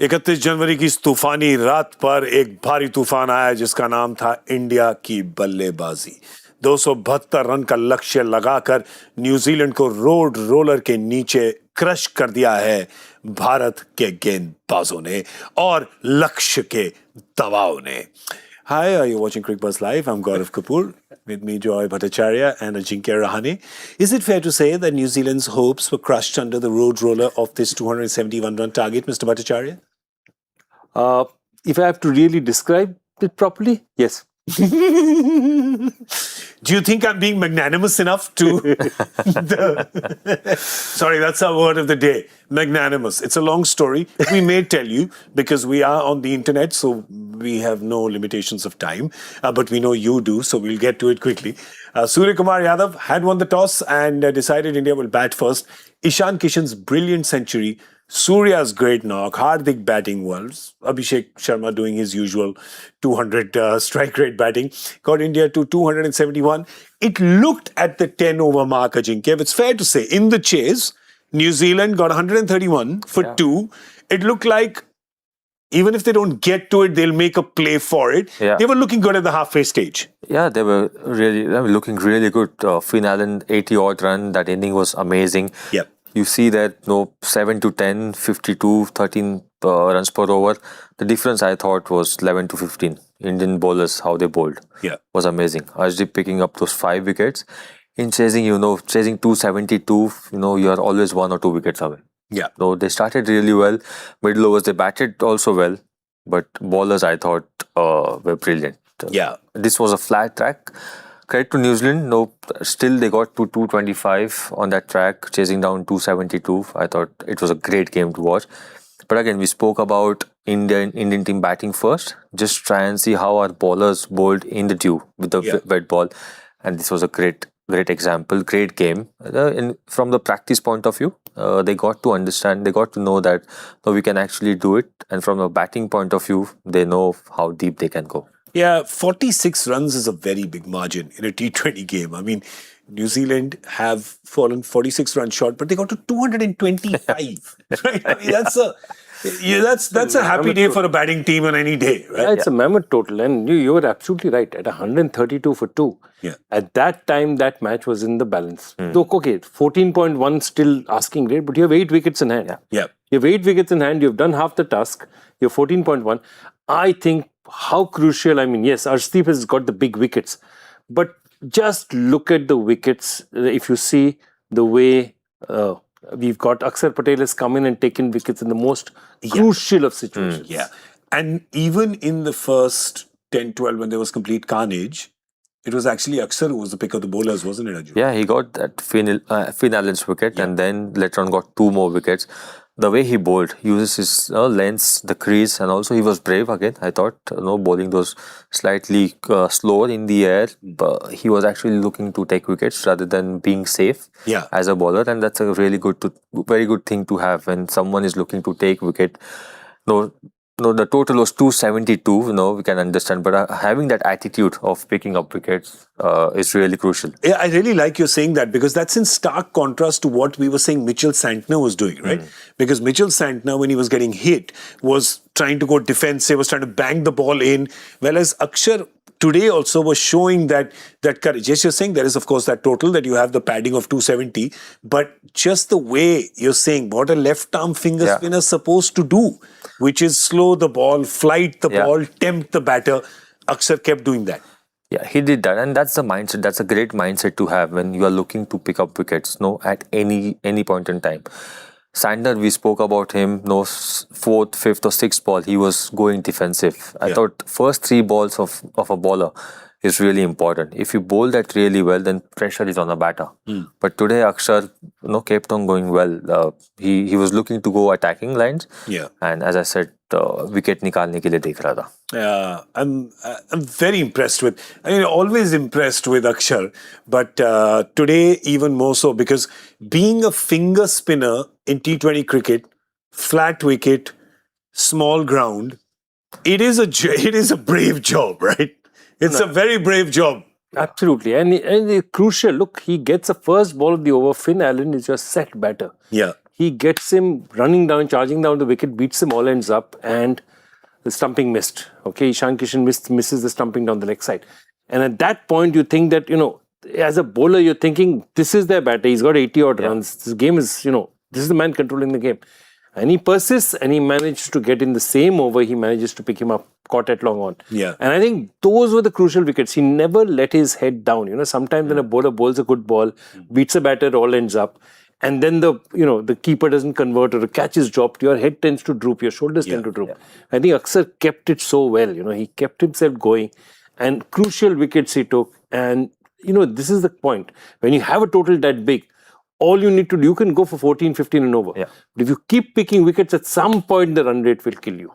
31 जनवरी की इस तूफानी रात पर एक भारी तूफान आया जिसका नाम था इंडिया की बल्लेबाजी। 272 रन का लक्ष्य लगाकर न्यूजीलैंड को रोड रोलर के नीचे क्रश कर दिया है भारत के गेंदबाजों ने और लक्ष्य के दबाव ने। Hi, are you watching Cricbuzz Live? I'm Gaurav Kapur. With me, Bhattacharjya and Ajinkya Rahane. Is it fair to say that New Zealand's hopes were crushed under the road roller of this 271-run target, Mr. Bhattacharjya? If I have to really describe it properly, yes. Do you think I'm being magnanimous enough to... Sorry, that's our word of the day. Magnanimous. It's a long story. We may tell you because we are on the internet, so we have no limitations of time. But we know you do, so we'll get to it quickly. Surya Kumar Yadav had won the toss and decided India will bat first. Ishan Kishan's brilliant century, Surya's great knock, Hardik batting well, Abhishek Sharma doing his usual 200 strike rate batting, got India to 271. It looked at the 10-over mark, Ajinkya. It's fair to say, in the chase, New Zealand got 131 for 2. It looked like even if they don't get to it, they'll make a play for it. Yeah. They were looking good at the halfway stage. Yeah, they were looking really good. Finn Allen, 80-odd run. That inning was amazing. Yep. You see that 7 to 10, 52, 13 runs per over. The difference I thought was 11 to 15. Indian bowlers, how they bowled, was amazing. Arshdeep picking up those 5 wickets. In chasing, chasing 272, you are always 1 or 2 wickets away. Yeah. So they started really well. Middle overs, they batted also well. But bowlers, I thought, were brilliant. Yeah. This was a flat track. Credit to New Zealand, still they got to 225 on that track, chasing down 272. I thought it was a great game to watch. But again, we spoke about Indian team batting first. Just try and see how our bowlers bowled in the dew with the wet ball. And this was a great example, great game. From the practice point of view, they got to understand, they got to know that we can actually do it. And from a batting point of view, they know how deep they can go. Yeah, 46 runs is a very big margin in a T20 game. I mean, New Zealand have fallen 46 runs short, but they got to 225. Right? I mean, that's a happy day for a batting team on any day. Right? Yeah, it's a mammoth total, and you were absolutely right. At 132 for 2, at that time, that match was in the balance. So, okay, 14.1 still asking rate, but you have 8 wickets in hand. Yeah. You have 8 wickets in hand, you've done half the task, you're 14.1. I think how crucial, yes, Arshdeep has got the big wickets, but just look at the wickets. If you see the way we've got Axar Patel has come in and taken wickets in the most crucial of situations. And even in the first 10-12 when there was complete carnage, it was actually Axar who was the pick of the bowlers, wasn't it, Ajit? Yeah, he got that Finn Allen's wicket and then later on got 2 more wickets. The way he bowled, he uses his lengths, the crease, and also he was brave again. I thought, bowling those slightly slower in the air. But he was actually looking to take wickets rather than being safe as a bowler. And that's a very good thing to have when someone is looking to take wicket. No, the total was 272, we can understand. But having that attitude of picking up wickets is really crucial. Yeah, I really like you saying that because that's in stark contrast to what we were saying Mitchell Santner was doing, right? Because Mitchell Santner, when he was getting hit, was trying to go defensive, was trying to bang the ball in. Whereas Axar today also was showing that courage. Yes, you're saying there is, of course, that total that you have the padding of 270. But just the way you're saying what a left-arm finger spinner is supposed to do, which is slow the ball, flight the ball, tempt the batter. Axar kept doing that. Yeah, he did that. And that's the mindset. That's a great mindset to have when you are looking to pick up wickets, at any point in time. Sandler, we spoke about him, 4th, 5th or 6th ball, he was going defensive. I thought first 3 balls of a bowler is really important. If you bowl that really well, then pressure is on a batter. But today, Axar, kept on going well. He was looking to go attacking lines. And as I said, wicket nikalne ke liye dekh raha tha. Yeah, I'm very impressed with. Always impressed with Axar, but today even more so because being a finger spinner in T20 cricket, flat wicket, small ground, it is a brave job, right? It's a very brave job. Absolutely, and crucial. Look, he gets a first ball of the over. Finn Allen is your set batter. Yeah. He gets him running down, charging down the wicket, beats him all ends up, and the stumping missed. Okay, Ishan Kishan misses the stumping down the leg side. And at that point, you think that, as a bowler, you're thinking, this is their batter. He's got 80 odd runs. This game is, this is the man controlling the game. And he persists and he managed to get in the same over. He manages to pick him up, caught at long on. Yeah. And I think those were the crucial wickets. He never let his head down. Sometimes when a bowler bowls a good ball, beats a batter, all ends up. And then the keeper doesn't convert or a catch is dropped, your head tends to droop, your shoulders tend to droop. I think Axar kept it so well. He kept himself going and crucial wickets he took. And, this is the point. When you have a total that big, all you need to do, you can go for 14, 15 and over. Yeah. But if you keep picking wickets, at some point the run rate will kill you.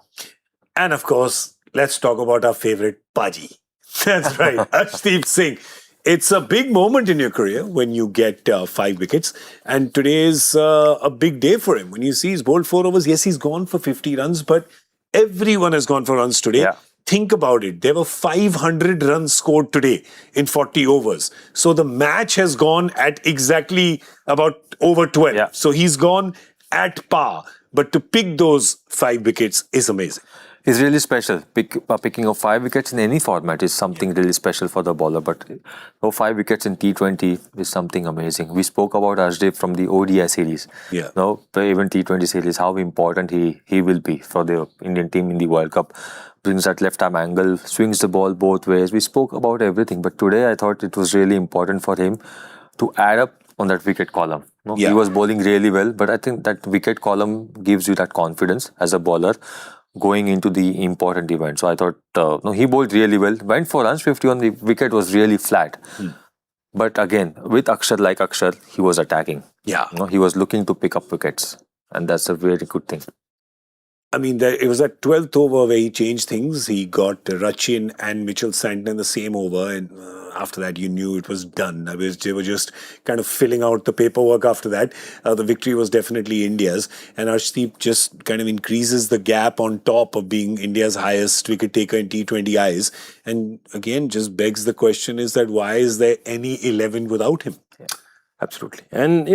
And of course, let's talk about our favorite Paji. That's right, Arshdeep Singh. It's a big moment in your career when you get 5 wickets. And today is a big day for him. When you see he's bowled 4 overs, yes, he's gone for 50 runs, but everyone has gone for runs today. Yeah. Think about it. There were 500 runs scored today in 40 overs. So the match has gone at exactly about over 12. Yeah. So he's gone at par. But to pick those 5 wickets is amazing. It's really special. Picking up 5 wickets in any format is something really special for the bowler. But 5 wickets in T20 is something amazing. We spoke about Arshdeep from the ODI series. Yeah. Even T20 series, how important he will be for the Indian team in the World Cup. Brings that left-arm angle, swings the ball both ways. We spoke about everything. But today I thought it was really important for him to add up on that wicket column. Yeah. He was bowling really well. But I think that wicket column gives you that confidence as a bowler going into the important event. So I thought, he bowled really well. Went for runs, 51. The wicket was really flat. But again, with Axar, he was attacking. Yeah. He was looking to pick up wickets. And that's a very good thing. I mean, it was that 12th over where he changed things. He got Rachin and Mitchell Santon in the same over. And after that, you knew it was done. They were just kind of filling out the paperwork after that. The victory was definitely India's. And Arshdeep just kind of increases the gap on top of being India's highest wicket taker in T20 eyes. And again, just begs the question is that why is there any 11 without him? Yeah, absolutely. And,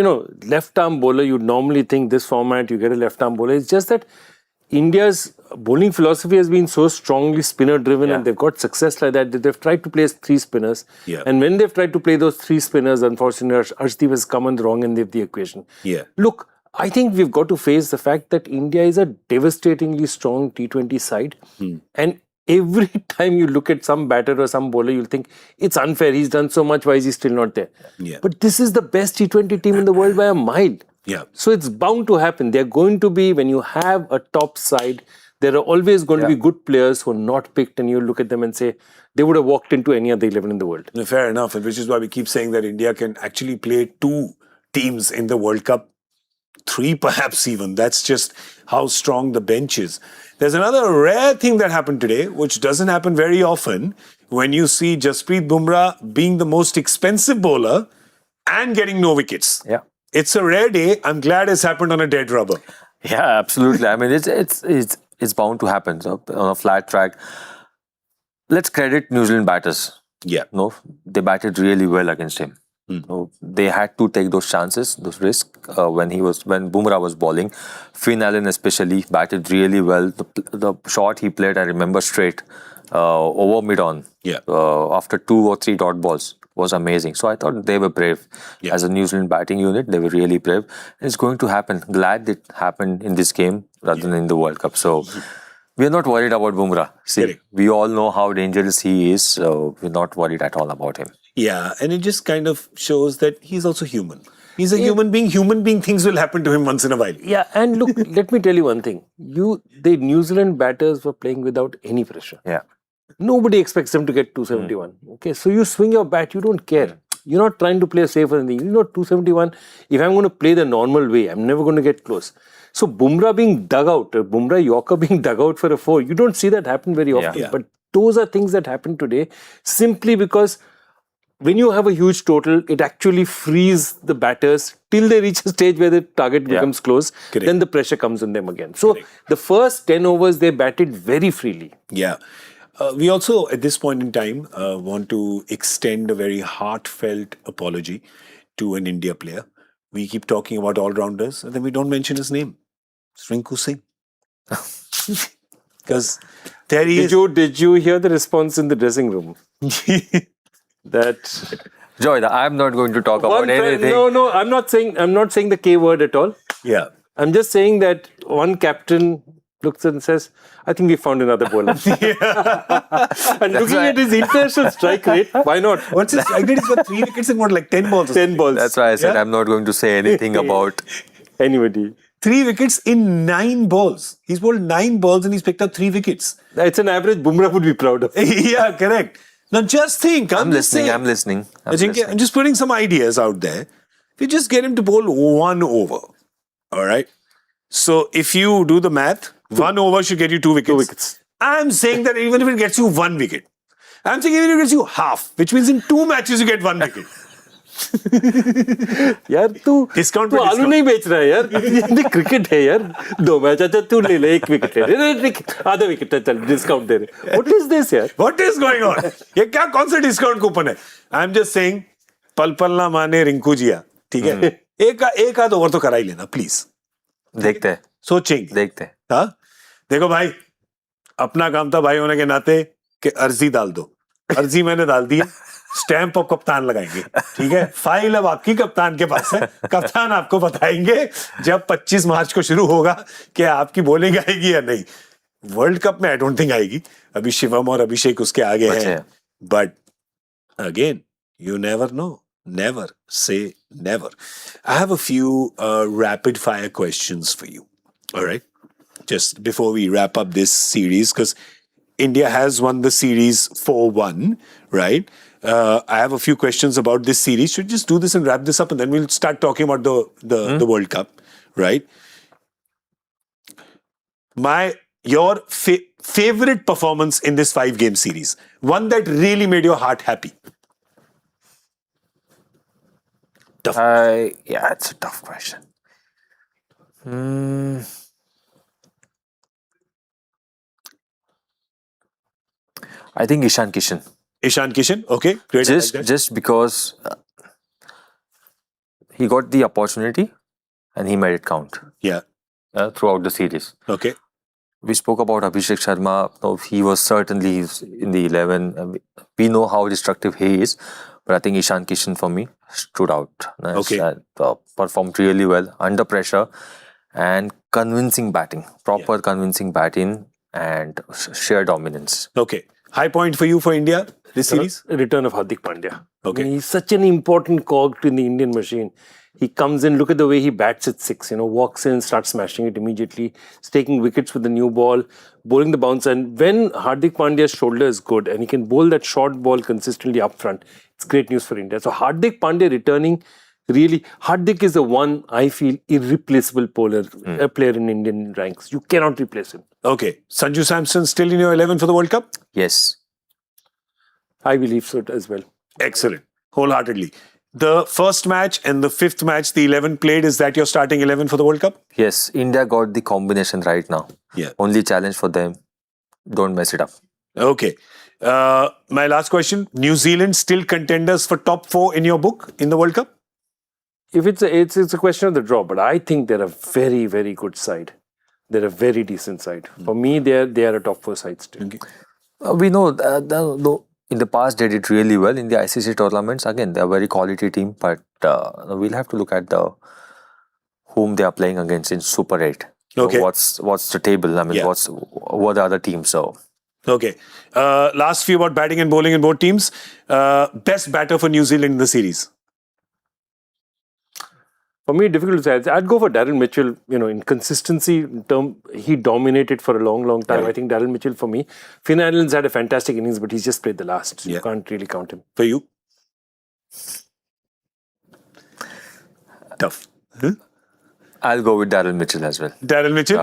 left-arm bowler, you'd normally think this format, you get a left-arm bowler. It's just that India's bowling philosophy has been so strongly spinner-driven and they've got success like that they've tried to play 3 spinners. Yeah. And when they've tried to play those 3 spinners, unfortunately, Arshdeep has come on the wrong end of the equation. Yeah. Look, I think we've got to face the fact that India is a devastatingly strong T20 side. And every time you look at some batter or some bowler, you'll think, it's unfair. He's done so much. Why is he still not there? Yeah. But this is the best T20 team in the world by a mile. Yeah. So it's bound to happen. They're going to be, when you have a top side, there are always going to be good players who are not picked, and you look at them and say, they would have walked into any other 11 in the world. No, fair enough, and which is why we keep saying that India can actually play 2 teams in the World Cup, 3 perhaps even. That's just how strong the bench is. There's another rare thing that happened today, which doesn't happen very often, when you see Jasprit Bumrah being the most expensive bowler and getting no wickets. Yeah. It's a rare day. I'm glad it's happened on a dead rubber. Yeah, absolutely. I mean, it's bound to happen. So on a flat track, let's credit New Zealand batters. Yeah. They batted really well against him. They had to take those chances, those risks when Bumrah was bowling. Finn Allen especially batted really well. The shot he played, I remember straight over mid-on. Yeah. After 2 or 3 dot balls was amazing. So I thought they were brave. Yeah. As a New Zealand batting unit, they were really brave. And it's going to happen. Glad it happened in this game rather than in the World Cup. So we're not worried about Bumrah. See, Correct. we all know how dangerous he is. So we're not worried at all about him. Yeah, and it just kind of shows that he's also human. He's a human being. Human being things will happen to him once in a while. Yeah, and look, let me tell you one thing. The New Zealand batters were playing without any pressure. Yeah. Nobody expects them to get 271. Okay, so you swing your bat, you don't care. You're not trying to play safe or anything. 271, if I'm going to play the normal way, I'm never going to get close. So Bumrah being dug out, Bumrah Yorker being dug out for a 4, you don't see that happen very often. Yeah. But those are things that happen today simply because when you have a huge total, it actually frees the batters till they reach a stage where the target becomes close. Correct. Then the pressure comes on them again. So the first 10 overs, they batted very freely. Yeah. We also, at this point in time, want to extend a very heartfelt apology to an India player we keep talking about all-rounders and then we don't mention his name. It's Rinku Singh. Because there he is. Did you hear the response in the dressing room? That Joy, I'm not going to talk about anything. No, I'm not saying the K word at all. Yeah. I'm just saying that one captain looks and says, I think we found another bowler. And looking at his international strike rate, why not? What's his strike rate? He's got 3 wickets in 10 balls? 10 balls. That's why I said I'm not going to say anything about Anybody. 3 wickets in 9 balls. He's bowled 9 balls and he's picked up 3 wickets. It's an average Bumrah would be proud of. Yeah, correct. Now just think. I'm listening. Ajinkya, I'm just putting some ideas out there. You just get him to bowl 1 over. All right. So if you do the math, 1 over should get you 2 wickets. 2 wickets. I'm saying that even if it gets you 1 wicket, I'm saying even if it gets you half, which means in 2 matches you get 1 wicket. यार तू Discount तू पे आलू discount. नहीं बेच रहा है यार ये क्रिकेट है यार 2 मैच अच्छा तू ले ले 1 विकेट ले ले आधा विकेट चल डिस्काउंट दे रहे व्हाट इज दिस यार What is going on? ये क्या कौन सा डिस्काउंट कूपन है? I'm just saying, पल पल ना माने रिंकू जिया, ठीक है? एक आध ओवर तो करा ही लेना, प्लीज. देखते हैं. सोचेंगे. हाँ? देखो भाई, अपना काम था भाई होने के नाते कि अर्जी डाल दो. अर्जी मैंने डाल दी है. स्टैंप और कप्तान लगाएंगे, ठीक है? फाइल अब आपकी कप्तान के पास है. कप्तान आपको बताएंगे जब 25 मार्च को शुरू होगा कि आपकी बॉलिंग आएगी या नहीं. वर्ल्ड कप में आई डोंट थिंक आएगी. अभी शिवम और अभिषेक उसके आगे हैं. But again, you never know. Never say never. I have a few rapid fire questions for you. All right. Just before we wrap up this series, because India has won the series 4-1, right? I have a few questions about this series. Should we just do this and wrap this up and then we'll start talking about the World Cup, right? Your favorite performance in this 5-game series. One that really made your heart happy. Yeah, it's a tough question. I think Ishan Kishan. Ishan Kishan, okay, great. Just because he got the opportunity and he made it count. Yeah. Throughout the series. Okay. We spoke about Abhishek Sharma. He was certainly in the 11. We know how destructive he is. But I think Ishan Kishan for me stood out. Okay. Performed really well under pressure and convincing batting. Proper convincing batting and sheer dominance. Okay. High point for you for India this series? Return of Hardik Pandya. Okay. I mean, he's such an important cog in the Indian machine. He comes in, look at the way he bats at 6, walks in, starts smashing it immediately. He's taking wickets with the new ball, bowling the bounce. And when Hardik Pandya's shoulder is good and he can bowl that short ball consistently up front, it's great news for India. So Hardik Pandya returning, really, Hardik is the one, I feel, irreplaceable player in Indian ranks. You cannot replace him. Okay. Sanju Samson still in your 11 for the World Cup? Yes. I believe so as well. Excellent. Wholeheartedly. The first match and the 5th match, the 11 played, is that your starting 11 for the World Cup? Yes. India got the combination right now. Yeah. Only challenge for them. Don't mess it up. Okay. My last question. New Zealand still contenders for top 4 in your book in the World Cup? If it's a question of the draw, but I think they're a very, very good side. They're a very decent side. For me, they are a top 4 side still. Okay. We know in the past they did really well in the ICC tournaments. Again, they're a very quality team, but we'll have to look at whom they are playing against in Super 8. Okay. What's the table? I mean, what are the other teams? So. Okay. Last few about batting and bowling in both teams. Best batter for New Zealand in the series? For me, difficult to say. I'd go for Darren Mitchell. In consistency, he dominated for a long, long time. Yeah. I think Darren Mitchell for me. Finn Allen's had a fantastic innings, but he's just played the last. So you can't really count him. For you? Tough. Huh? I'll go with Darren Mitchell as well. Darren Mitchell?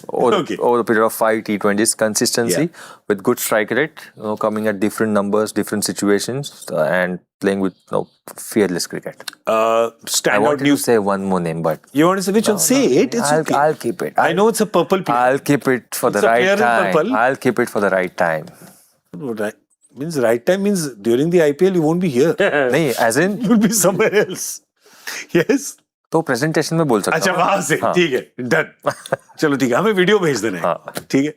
Over the period of 5 T20s, consistency with good strike rate, coming at different numbers, different situations, and playing with fearless cricket. I wanted to say one more name, but you want to say which one? Say it. It's okay. I'll keep it. I know it's a purple player. I'll keep it for the right time. I'll keep it for the right time. Right time means during the IPL you won't be here. As in you'll be somewhere else. Yes. तो presentation में बोल सकता अच्छा हूँ वहां से ठीक है डन चलो ठीक है हमें वीडियो भेज देना है ठीक है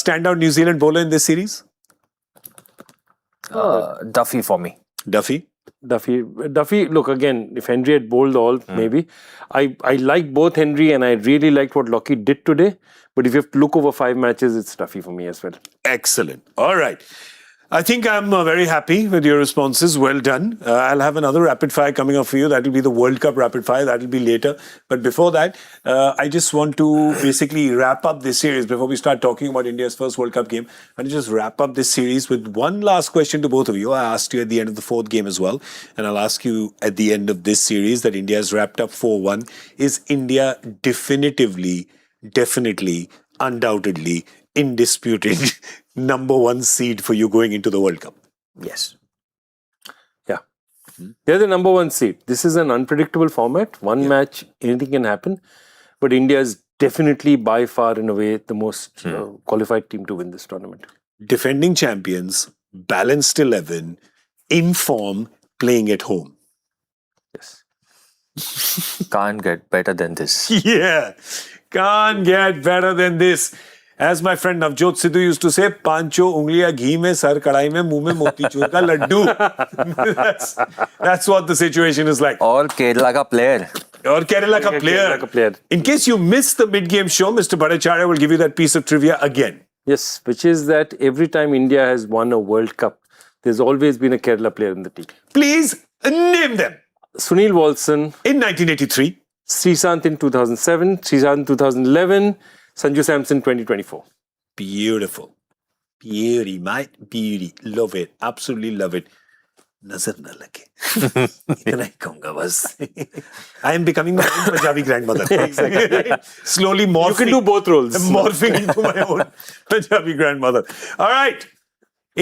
stand out New Zealand bowler in this series Duffy for me. Duffy, look again, if Henry had bowled all, maybe. I like both Henry and I really liked what Lockheed did today. But if you have to look over 5 matches, it's Duffy for me as well. Excellent. All right. I think I'm very happy with your responses. Well done. I'll have another rapid fire coming up for you. That will be the World Cup rapid fire. That will be later. But before that, I just want to basically wrap up this series before we start talking about India's first World Cup game. And just wrap up this series with one last question to both of you. I asked you at the end of the 4th game as well. And I'll ask you at the end of this series that India has wrapped up 4-1. Is India definitely, undoubtedly, indisputed #1 seed for you going into the World Cup? Yes. Yeah. They're the #1 seed. This is an unpredictable format. One match, anything can happen. But India is definitely by far in a way the most qualified team to win this tournament. Defending champions, balanced 11, in form, playing at home. Yes. Can't get better than this. Yeah, can't get better than this. As my friend Navjot Sidhu used to say, पांचों उंगलियां घी में sir कढ़ाई में मुंह में मोतीचूर का Laddu. That's what the situation is like. और केरला का player. Or Kerala ka player. In case you missed the mid-game show, Mr. Bhattacharjya will give you that piece of trivia again. Yes, which is that every time India has won a World Cup, there's always been a Kerala player in the team. Please name them. Sunil Walson. In 1983. Srisanth in 2007. Srisanth in 2011. Sanju Samson 2024. Beautiful. Beauty, mate. Beauty. Love it. Absolutely love it. Nazar na lage. Itna hi kahunga bas. I am becoming my own Punjabi grandmother. Slowly morphing. You can do both roles. Morphing into my own Punjabi grandmother. All right.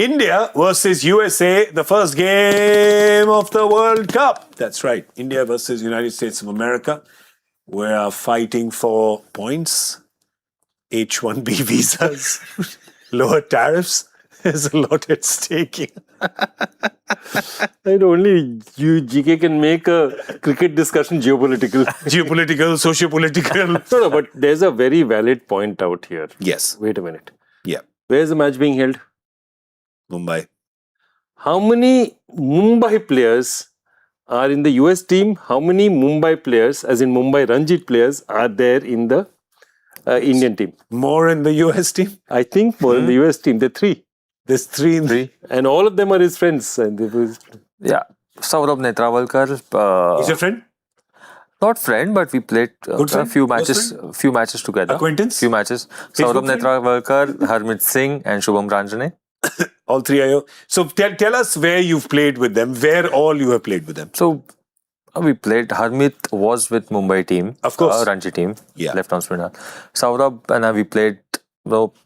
India versus USA, the first game of the World Cup. That's right. India versus United States of America. We are fighting for points. H-1B visas, lower tariffs. There's a lot at stake here. And only you, GK, can make a cricket discussion geopolitical. Geopolitical, socio-political. No, but there's a very valid point out here. Yes. Wait a minute. Yeah. Where's the match being held? Mumbai. How many Mumbai players are in the US team? How many Mumbai players, as in Mumbai Ranjit players, are there in the Indian team? More in the US team? I think more in the US team. There are 3. There's 3 in the... And all of them are his friends. And Yeah. Saurabh Netrawalkar. He's your friend? Not friend, but we played a few matches together. Acquaintance? Few matches. Saurabh Netrawalkar, Harmeet Singh and Shubham Ranjane. All 3 are you. So tell us where you've played with them, where all you have played with them. So we played. Harmeet was with Mumbai team. Of course. Ranji team. Yeah. Left arm spinner. Saurabh and I, we played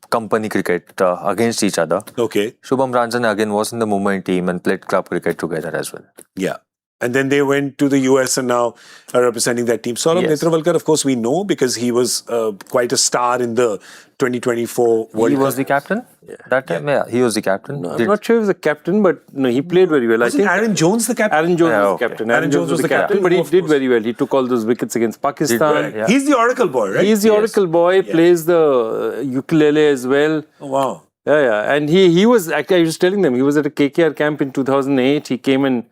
company cricket against each other. Okay. Shubham Ranjane again was in the Mumbai team and played club cricket together as well. Yeah. And then they went to the US and now are representing that team. Saurabh Netrawalkar, of course, we know because he was quite a star in the 2024 World Cup. He was the captain that time? Yeah, he was the captain. No, I'm not sure he was the captain, but no, he played very well. Wasn't Aaron Jones the captain? Aaron Jones was the captain. Aaron Jones was the captain, but he did very well. He took all those wickets against Pakistan. He's the Oracle boy, right? He's the Oracle boy, plays the ukulele as well. Oh, wow. Yeah. And he was, I was telling them, he was at a KKR camp in 2008. He came and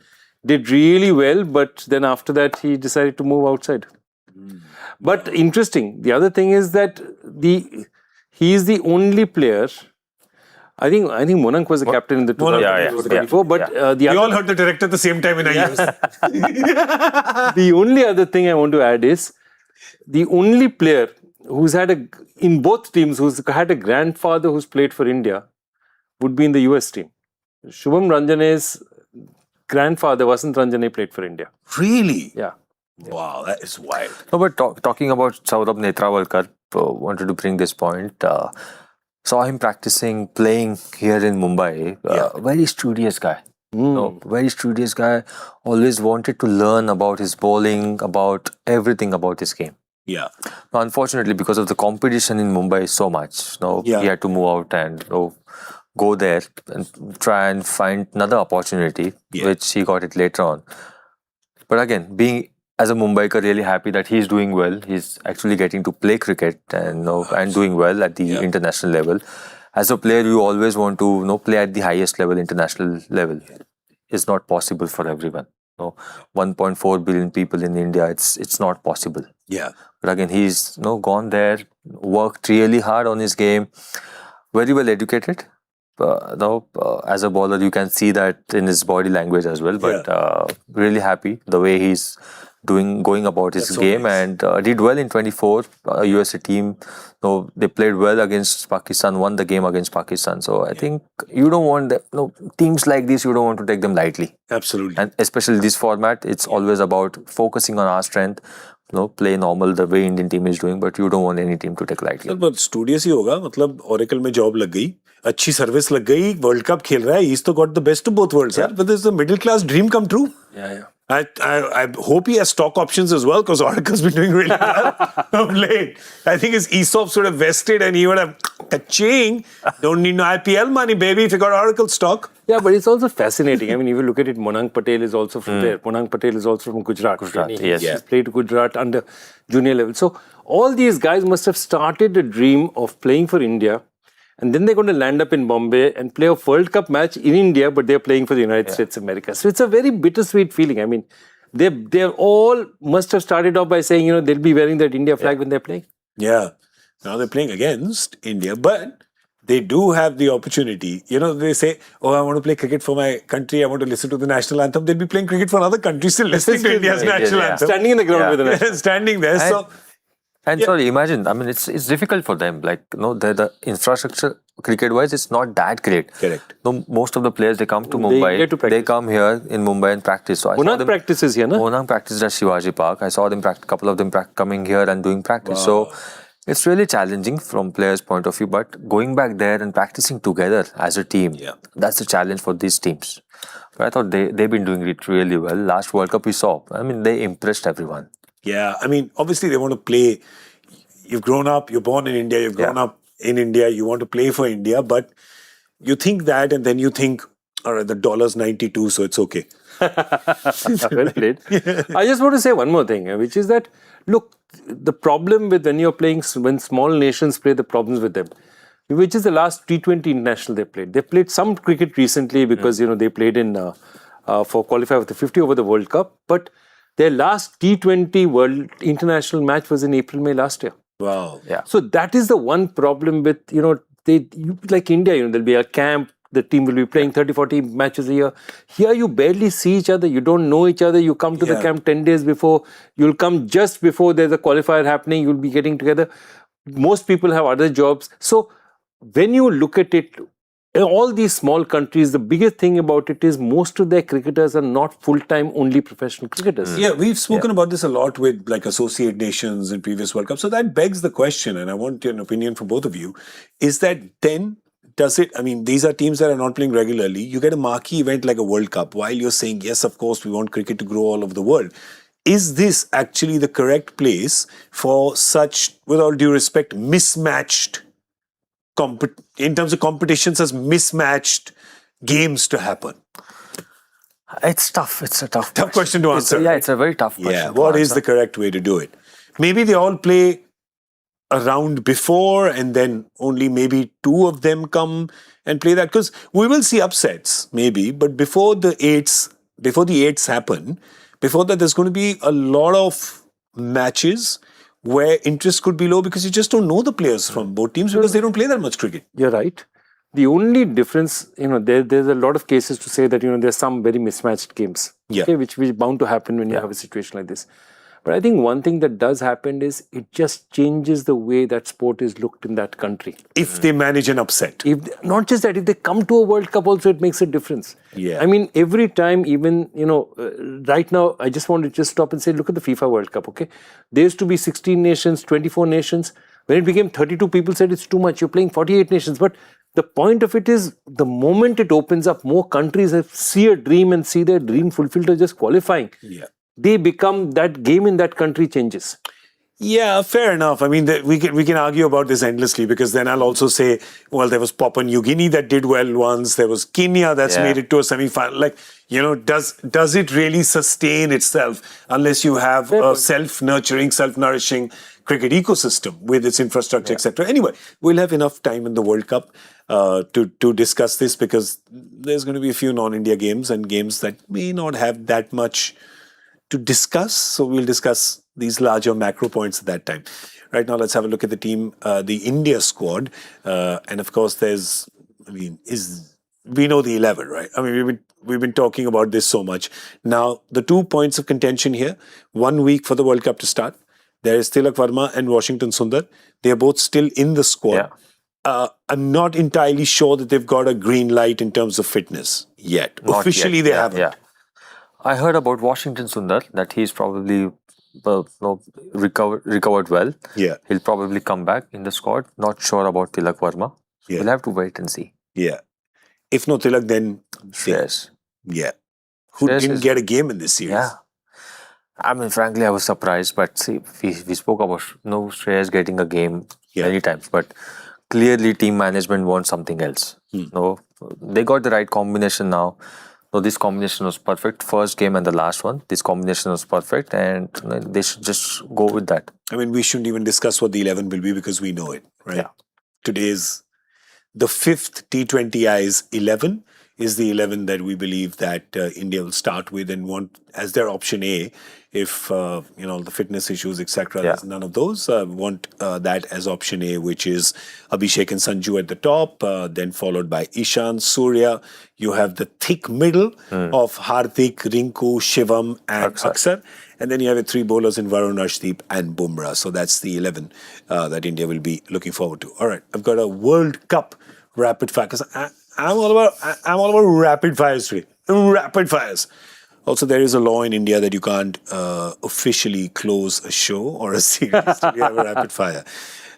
did really well, but then after that, he decided to move outside. But interesting, the other thing is that he is the only player. I think Monank was the captain in the 2024. But we all heard the director at the same time in IUS. The only other thing I want to add is the only player who's had in both teams who's had a grandfather who's played for India would be in the US team. Shubham Ranjane's grandfather, Vasant Ranjane, played for India. Really? Yeah. Wow, that is wild. No, but talking about Saurabh Netrawalkar, wanted to bring this point. Saw him practicing, playing here in Mumbai. Very studious guy. Very studious guy. Always wanted to learn about his bowling, about everything about his game. Yeah. Now, unfortunately, because of the competition in Mumbai so much, he had to move out and go there and try and find another opportunity, which he got it later on. But again, being as a Mumbaiker, really happy that he's doing well. He's actually getting to play cricket and and doing well at the international level. As a player, you always want to play at the highest level, international level. It's not possible for everyone. 1.4 billion people in India. It's not possible. Yeah. But again, he's gone there, worked really hard on his game, very well educated. As a bowler, you can see that in his body language as well. But really happy the way he's going about his game, and did well in 24. USA team, they played well against Pakistan, won the game against Pakistan. So I think you don't want teams like this. You don't want to take them lightly. Absolutely. And especially this format, it's always about focusing on our strength. Play normal the way Indian team is doing, but you don't want any team to take lightly. But studious ही होगा, मतलब Oracle में job लग गई, अच्छी service लग गई, World Cup खेल रहा है, he's तो got the best of both worlds, but this is the middle class dream come true. Yeah. I hope he has stock options as well, because Oracle's been doing really well of late. I think his ESOPs would have vested and he would have ka-ching. Don't need no IPL money, baby, if you got Oracle stock. Yeah, but it's also fascinating. I mean, if you look at it, Monang Patel is also from there. Monang Patel is also from Gujarat. Yes. He's played Gujarat under junior level. So all these guys must have started a dream of playing for India. And then they're going to land up in Bombay and play a World Cup match in India, but they're playing for the United States of America. So it's a very bittersweet feeling. I mean, they're all must have started off by saying, they'll be wearing that India flag when they're playing. Yeah. Now they're playing against India, but they do have the opportunity. They say, oh, I want to play cricket for my country. I want to listen to the national anthem. They'll be playing cricket for another country, still listening to India's national anthem. Standing in the ground with the national Standing there. Sorry, imagine. I mean, it's difficult for them. Like, the infrastructure cricket-wise, it's not that great. Correct. Most of the players, they come to Mumbai. They come here in Mumbai and practice. So Monang practices here, no? Monang practiced at Shivaji Park. I saw them couple of them coming here and doing practice. Wow. So it's really challenging from players' point of view. But going back there and practicing together as a team, that's the challenge for these teams. But I thought they've been doing it really well. Last World Cup we saw, I mean, they impressed everyone. Yeah, I mean, obviously they want to play. You've grown up, you're born in India, you've grown up in India, you want to play for India, but you think that and then you think, all right, the dollar's 92, so it's okay. Well played. I just want to say one more thing, which is that, look, the problem with when small nations play, the problems with them, which is the last T20 international they played. They played some cricket recently because, they played in for qualify for the 50 over the World Cup, but their last T20 World International match was in April-May last year. Wow. Yeah. So that is the one problem with, like India, there'll be a camp, the team will be playing 30-40 matches a year. Here you barely see each other, you don't know each other, you come to the camp 10 days before, you'll come just before there's a qualifier happening, you'll be getting together. Most people have other jobs. So when you look at it, in all these small countries, the biggest thing about it is most of their cricketers are not full-time only professional cricketers. Yeah, we've spoken about this a lot with like associate nations in previous World Cups. So that begs the question, and I want an opinion from both of you, is that then does it, I mean, these are teams that are not playing regularly. You get a marquee event like a World Cup while you're saying, yes, of course, we want cricket to grow all over the world. Is this actually the correct place for such, with all due respect, mismatched in terms of competitions as mismatched games to happen? It's tough. It's a tough question to answer. It's a very tough question. Yeah, what is the correct way to do it? Maybe they all play a round before and then only maybe two of them come and play that, because we will see upsets maybe, but before the eights happen, before that there's going to be a lot of matches where interest could be low because you just don't know the players from both teams because they don't play that much cricket. You're right. The only difference, there's a lot of cases to say that, there's some very mismatched games, which is bound to happen when you have a situation like this. But I think one thing that does happen is it just changes the way that sport is looked in that country. If they manage an upset. Not just that, if they come to a World Cup also, it makes a difference. Yeah. I mean, every time, even, right now, I just want to just stop and say, look at the FIFA World Cup, okay? There used to be 16 nations, 24 nations. When it became 32, people said it's too much. You're playing 48 nations. But the point of it is, the moment it opens up, more countries see a dream and see their dream fulfilled or just qualifying. Yeah. They become, that game in that country changes. Yeah, fair enough. I mean, we can argue about this endlessly because then I'll also say, well, there was Papua New Guinea that did well once. There was Kenya that's made it to a semi-final. Like, does it really sustain itself unless you have a self-nurturing, self-nourishing cricket ecosystem with its infrastructure, etc. Anyway, we'll have enough time in the World Cup to discuss this because there's going to be a few non-India games and games that may not have that much to discuss. So we'll discuss these larger macro points at that time. Right now, let's have a look at the team, the India squad. And of course, we know the 11, right? I mean, we've been talking about this so much. Now, the 2 points of contention here, 1 week for the World Cup to start. There is Tilak Verma and Washington Sundar. They are both still in the squad. I'm not entirely sure that they've got a green light in terms of fitness yet. Officially, they haven't. Yeah. I heard about Washington Sundar that he's probably recovered well. Yeah. He'll probably come back in the squad. Not sure about Tilak Verma. Yeah. We'll have to wait and see. Yeah. If no Tilak, then Shreyas. Yeah. Who didn't get a game in this series? Yeah. I mean, frankly, I was surprised. But see, we spoke about Shreyas getting a game many times. But clearly, team management wants something else. No, they got the right combination now. So this combination was perfect. First game and the last one, this combination was perfect, and they should just go with that. I mean, we shouldn't even discuss what the 11 will be because we know it, right? Yeah. Today's the 5th T20I's 11 is the 11 that we believe that India will start with and want as their option A. If the fitness issues, etc., there's none of those. Want that as option A, which is Abhishek and Sanju at the top, then followed by Ishan, Surya. You have the thick middle of Hardik, Rinku, Shivam, and Axar. And then you have the 3 bowlers in Varun, Arshdeep, and Bumrah. So that's the 11 that India will be looking forward to. All right, I've got a World Cup rapid fire. I'm all about rapid fires today. Rapid fires. Also, there is a law in India that you can't officially close a show or a series till you have a rapid fire.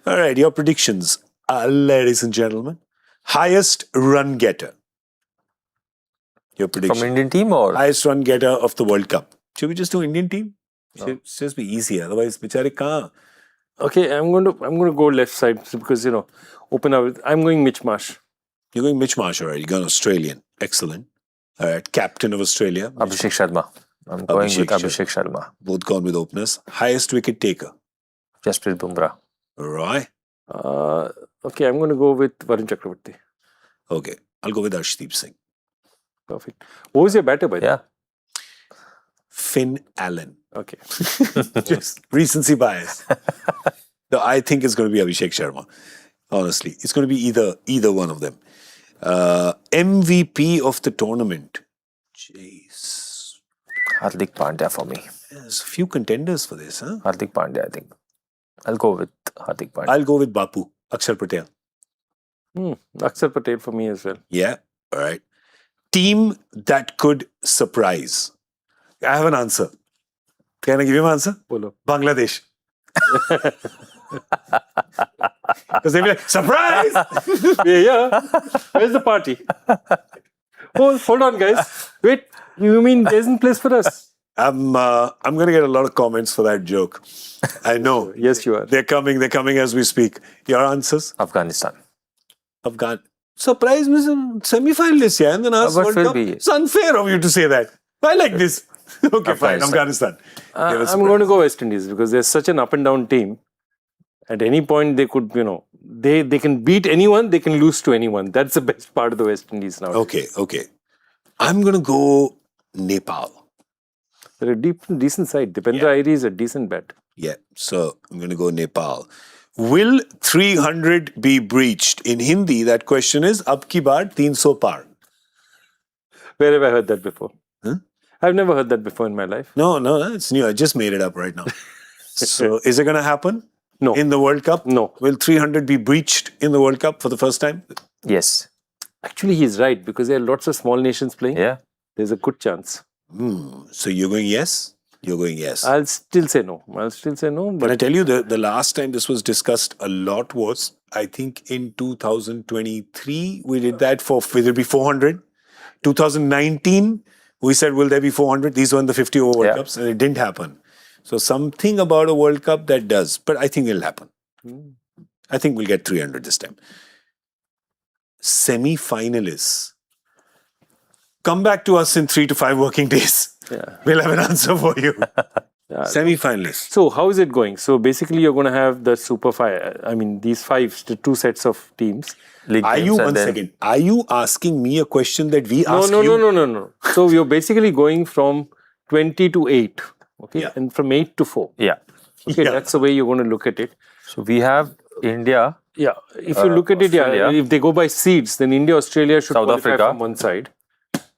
All right, your predictions, ladies and gentlemen. Highest run getter. Your prediction. From Indian team or? Highest run getter of the World Cup. Should we just do Indian team? Should just be easier. Otherwise, bichare kahan? Okay, I'm going to go left side because open up. I'm going Mitch Marsh. You're going Mitch Marsh, all right. You're going Australian. Excellent. All right, captain of Australia. Abhishek Sharma. I'm going with Abhishek Sharma. Both gone with openers. Highest wicket taker. Jasprit Bumrah. Roy. Okay, I'm going to go with Varun Chakravarti. Okay, I'll go with Arshdeep Singh. Perfect. What was your batter by the way? Finn Allen. Okay. Just recency bias. No, I think it's going to be Abhishek Sharma. Honestly, it's going to be either one of them. MVP of the tournament. Jeez. Hardik Pandya for me. There's a few contenders for this, huh? Hardik Pandya, I think. I'll go with Hardik Pandya. I'll go with Bapu, Axar Patel. Axar Patel for me as well. Yeah, all right. Team that could surprise. I have an answer. Can I give you an answer? Bolo. Bangladesh. Because they'll be like, surprise! Yeah. Where's the party? Oh, hold on, guys. Wait, you mean there isn't place for us? I'm going to get a lot of comments for that joke. I know. Yes, you are. They're coming as we speak. Your answers? Afghanistan. Surprise me some semi-finalists, yeah, and then ask World Cup. It's unfair of you to say that. I like this. Okay, fine. Afghanistan. I'm going to go West Indies because they're such an up and down team. At any point, they could, they can beat anyone, they can lose to anyone. That's the best part of the West Indies now. Okay. I'm going to go Nepal. They're a decent side. Dipendra Airi is a decent bet. Yeah, so I'm going to go Nepal. Will 300 be breached? In Hindi, that question is, ab ki baar 300 par. Where have I heard that before? Huh? I've never heard that before in my life. No, it's new. I just made it up right now. So, is it going to happen? No. In the World Cup? No. Will 300 be breached in the World Cup for the first time? Yes. Actually, he's right because there are lots of small nations playing. Yeah. There's a good chance. So, you're going yes? You're going yes. I'll still say no. But I tell you, the last time this was discussed a lot was, I think in 2023, we did that will there be 400? 2019, we said, will there be 400? These were in the 50 over World Cups and it didn't happen. So something about a World Cup that does. But I think it'll happen. I think we'll get 300 this time. Semi-finalists. Come back to us in 3 to 5 working days. Yeah. We'll have an answer for you. Yeah. Semi-finalists. So how is it going? So basically you're going to have the Super 5. I mean, these 5, the 2 sets of teams. League Are games you, and one then- second, are you asking me a question that we ask No. you? So you're basically going from 20 to 8. Okay. Yeah. And from 8 to 4. Yeah. Okay. Yeah. That's the way you're going to look at it. So we have India, Yeah. If you look at it, Australia. if they go by seeds, then India, Australia should South qualify Africa. from one side.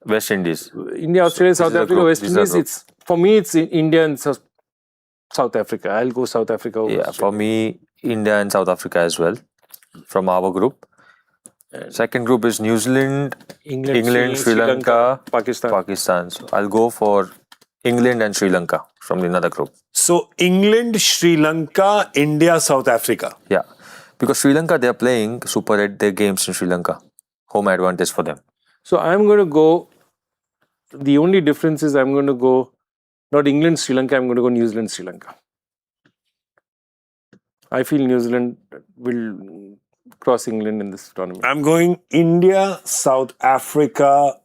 West Indies. India, Australia, South is a Africa, group. West This is a Indies. group. It's for me. It's India and South Africa. I'll go South Africa. Over Yeah, for Australia. me, India and South Africa as well from our group. Second group is New Zealand, England, Sri Lanka, Pakistan. Pakistan. So I'll go for England and Sri Lanka from another group. So England, Sri Lanka, India, South Africa. Yeah, because Sri Lanka, they are playing Super 8 their games in Sri Lanka. Home advantage for them. So I'm going to go. The only difference is I'm going to go not England, Sri Lanka. I'm going to go New Zealand, Sri Lanka. I feel New Zealand will cross England in this tournament. I'm going India, South Africa,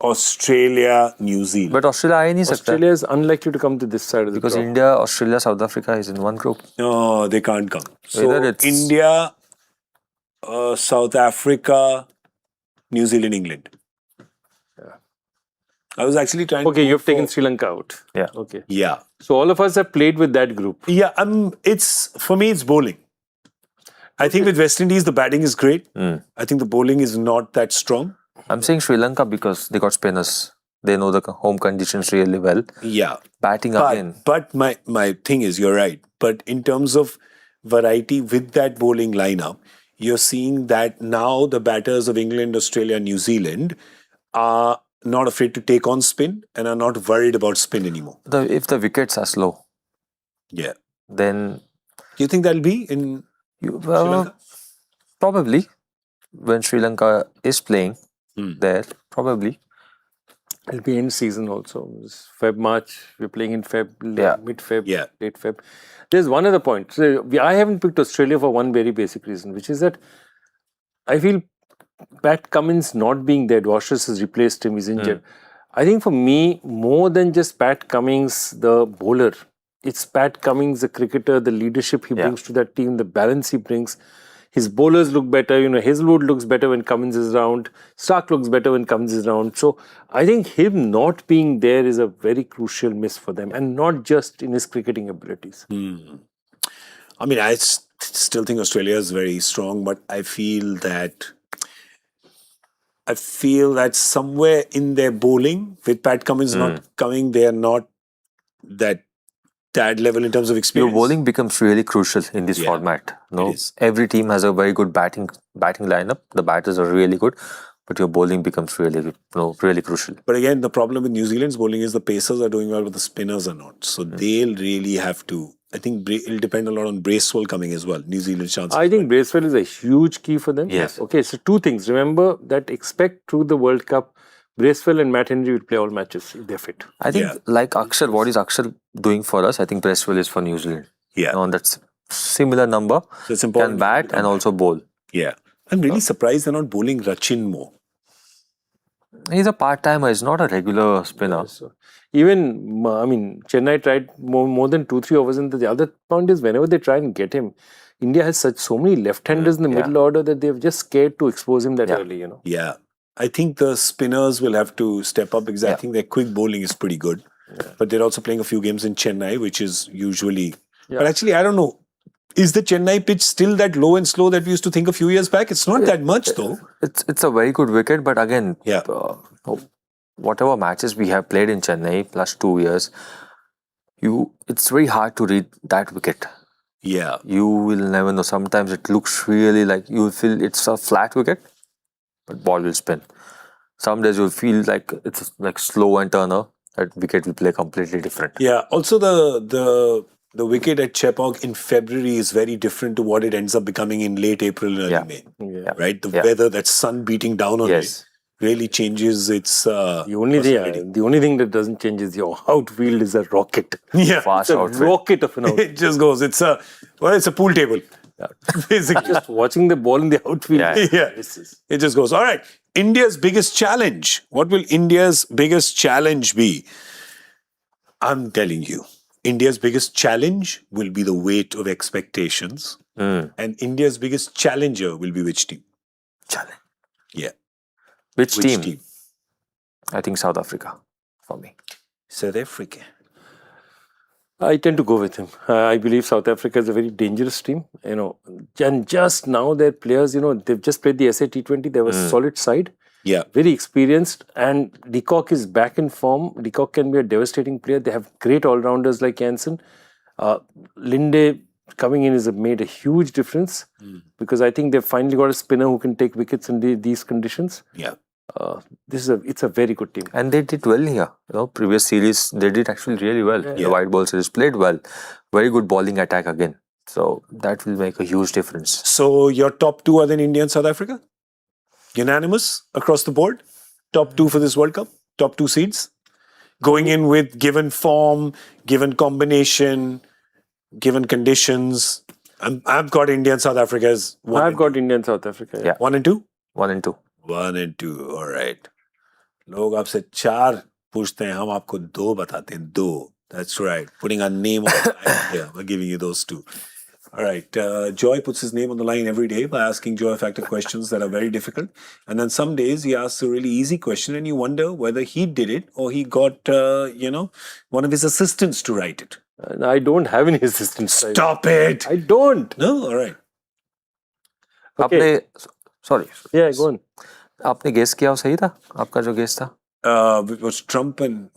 Australia, New Zealand. But Australia, I नहीं सकता Australia is unlikely to come to this side of the because draw. India, Australia, South Africa is in one group. No, they can't come. So Either it's- India, South Africa, New Zealand, England. I was actually trying Okay, to you've go taken for- Sri Lanka out. Yeah. Okay. Yeah. So all of us have played with that group. Yeah, it's for me it's bowling. I think with West Indies the batting is great. I think the bowling is not that strong. I'm saying Sri Lanka because they got spinners. They know the home conditions really well. Yeah. Batting again. But my thing is, you're right. But in terms of variety with that bowling lineup, you're seeing that now the batters of England, Australia, New Zealand are not afraid to take on spin and are not worried about spin anymore. If the wickets are slow, Yeah. then Do you think that'll be in you, Sri Lanka? probably when Sri Lanka is playing there, probably. It'll be end season also. It's Feb, March. We're playing in Feb, Yeah. mid-Feb, Yeah. late Feb. There's one other point. So I haven't picked Australia for one very basic reason, which is that I feel Pat Cummins not being there, Washes has replaced him, he's injured. I think for me, more than just Pat Cummins, the bowler, it's Pat Cummins, the cricketer, the leadership he brings to that team, the balance he brings. His bowlers look better. Hazelwood looks better when Cummins is around. Stark looks better when Cummins is around. So I think him not being there is a very crucial miss for them, and not just in his cricketing abilities. I mean, I still think Australia is very strong, but I feel that somewhere in their bowling, with Pat Cummins not coming, they are not that level in terms of Your experience. bowling becomes really crucial in this Yeah, format. No, it is. every team has a very good batting lineup. The batters are really good, but your bowling becomes really crucial. But again, the problem with New Zealand's bowling is the pacers are doing well, but the spinners are not. So they'll really have to. I think it'll depend a lot on Bracewell coming as well. New Zealand's chances. I think Bracewell is a huge key for them. Yes. Okay, so two things. Remember that expect through the World Cup, Bracewell and Matt Henry will play all matches if they're fit. I think Yeah. like Axar, what is Axar doing for us? I think Bracewell is for New Zealand. Yeah. No, that's similar number. So it's important. Can bat and also bowl. Yeah. I'm really surprised they're not bowling Rachin more. He's a part-timer. He's not a regular spinner. So even, Chennai tried more than 2-3 overs, and the other point is whenever they try and get him, India has so many left-handers in the middle order that they're just scared to expose him that early, Yeah. I think the spinners will have to step up because I think their quick bowling is pretty good. But they're also playing a few games in Chennai, which is usually... But actually, I don't know. Is the Chennai pitch still that low and slow that we used to think a few years back? It's not that much though. It's a very good wicket, but again, whatever matches we have played in Chennai plus 2 years, it's very hard to read that wicket. Yeah. You will never know. Sometimes it looks really like you feel it's a flat wicket, but ball will spin. Some days you'll feel like it's like slow and turner. That wicket will play completely different. Yeah. Also, the wicket at Chepauk in February is very different to what it ends up becoming in late April and early May. Yeah. Right? The weather, that sun beating down on Yes. it. really changes its The only thing that doesn't change is your outfield is a rocket. Yeah. Fast It's a outfield. rocket of an outfield. It just goes. It's a pool table. Basically. Just watching the ball in the outfield. Yeah. Yeah. It just goes. All right. India's biggest challenge. What will India's biggest challenge be? I'm telling you, India's biggest challenge will be the weight of expectations. And India's biggest challenger will be which team? Challenge. Yeah. Which Which team? I think South Africa for me. South Africa. I tend to go with him. I believe South Africa is a very dangerous team. And just now their players, they've just played the SA T20. They have a solid side. Yeah. Very experienced, and De Kock is back in form. De Kock can be a devastating player. They have great all-rounders like Jansen. Linde coming in has made a huge difference because I think they've finally got a spinner who can take wickets in these conditions. Yeah. It's a very good team. And they did well here. Previous series, they did actually really well. The white ball series played well. Very good bowling attack again. So that will make a huge difference. So your top two are then India and South Africa? Unanimous across the board? Top two for this World Cup? Top two seeds? Going in with given form, given combination, given conditions. I've got India and South Africa as one. I've got India and South Africa. Yeah. 1 and 2? 1 and 2. 1 and 2. All right. लोग आपसे 4 पूछते हैं, हम आपको 2 बताते हैं. 2. That's right. Putting our name on the line. Yeah, we're giving you those 2. All right. Joy puts his name on the line every day by asking Joy Factor questions that are very difficult. And then some days he asks a really easy question and you wonder whether he did it or he got, one of his assistants to write it. And I don't have any assistants. Stop it! I don't. No? All right. Okay. Sorry. Yeah, go on. आपने guess किया वो सही था? आपका जो guess था? It was Trump and...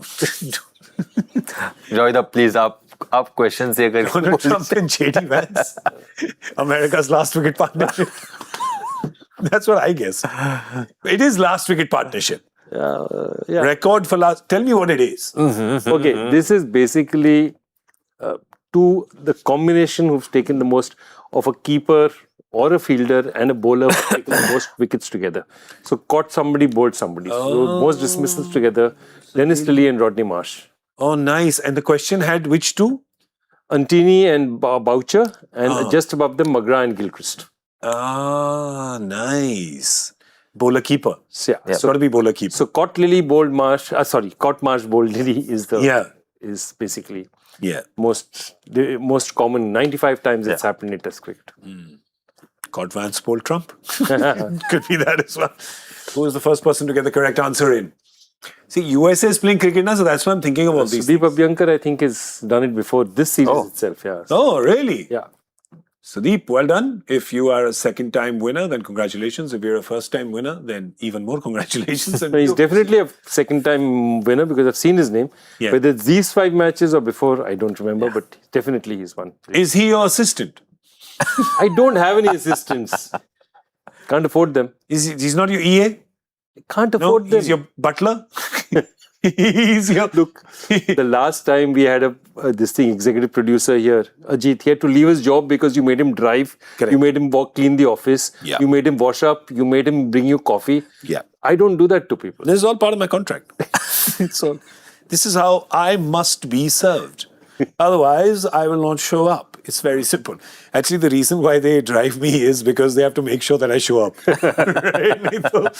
Joy, please, आप questions ये करें. Donald Trump and JD Vance. America's last wicket partnership. That's what I guess. It is last wicket partnership. Yeah. Record for last... Tell me what it is. Okay, this is basically the combination who've taken the most of a keeper or a fielder and a bowler who've taken the most wickets together. So caught somebody, bowled somebody. So most dismissals together. Dennis Tilley and Rodney Marsh. Oh, nice. And the question had which two? Antini and Boucher, and just above them, McGrath and Gilchrist. Ah, nice. Bowler keeper. Yeah. It's got to be bowler keeper. So caught Lily, bowled Marsh. Caught Marsh, bowled Lily is basically most common. 95 times it's happened in Test cricket. Caught Vance, bowled Trump. Could be that as well. Who was the first person to get the correct answer in? See, USA is playing cricket now, so that's why I'm thinking about these. Sudeep Abhyankar, I think, has done it before this series itself. Yeah. Oh, really? Yeah. Sudeep, well done. If you are a second-time winner, then congratulations. If you're a first-time winner, then even more congratulations. No, he's definitely a second-time winner because I've seen his name. Yeah. Whether it's these 5 matches or before, I don't remember, but definitely he's won. Is he your assistant? I don't have any assistants. Can't afford them. He's not your EA? Can't No, afford them. he's your butler? He's your... Look, the last time we had executive producer here, Ajit, he had to leave his job because you made him drive, Correct. you made him clean the office, you made him wash up, you made him bring you coffee. Yeah. I don't do that to people. This is all part of my contract. So this is how I must be served. Otherwise, I will not show up. It's very simple. Actually, the reason why they drive me is because they have to make sure that I show up. Right?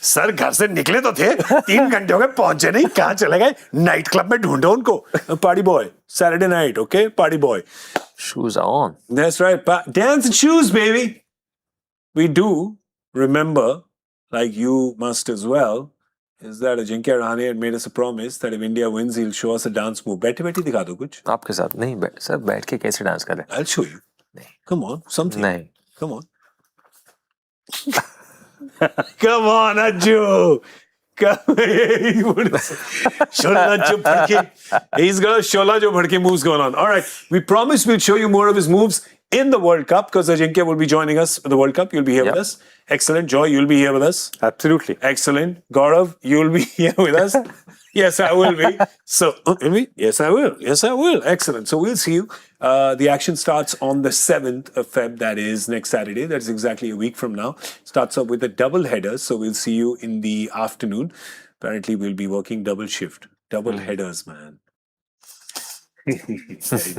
Sir घर से निकले तो थे 3 घंटे हो गए पहुंचे नहीं कहाँ चले गए नाइट क्लब में ढूंढो उनको party boy Saturday night okay party boy shoes are on. That's right dance and shoes baby. We do remember, like you must as well, is that Ajinkya Rahane had made us a promise that if India wins, he'll show us a dance move. बैठे बैठे दिखा दो कुछ. आपके साथ नहीं sir बैठ के कैसे डांस करें? I'll show you. Come on, something. नहीं. Come on. Come on, Ajju. He's got a Shola Jo Bhadke moves going on. All right, we promise we'll show you more of his moves in the World Cup, because Ajinkya will be joining us for the World Cup. You'll be here with Yep. us. Excellent. Joy, you'll be here with us. Absolutely. Excellent. Gaurav, you'll be here with us. Yes, I will be. So, will we? Yes, I will. Yes, I will. Excellent. So, we'll see you. The action starts on the 7th of Feb. That is next Saturday. That's exactly a week from now. Starts off with a double header. So, we'll see you in the afternoon. Apparently, we'll be working double shift. Double headers, man. Very nice.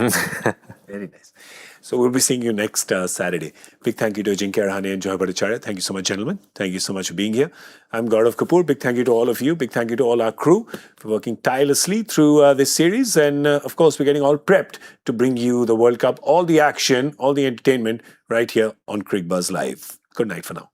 Very nice. So we'll be seeing you next Saturday. Big thank you to Ajinkya, Rahane and Joy Bhattacharjya. Thank you so much, gentlemen. Thank you so much for being here. I'm Gaurav Kapur. Big thank you to all of you. Big thank you to all our crew for working tirelessly through this series. And of course, we're getting all prepped to bring you the World Cup, all the action, all the entertainment right here on Cricbuzz Live. Good night for now.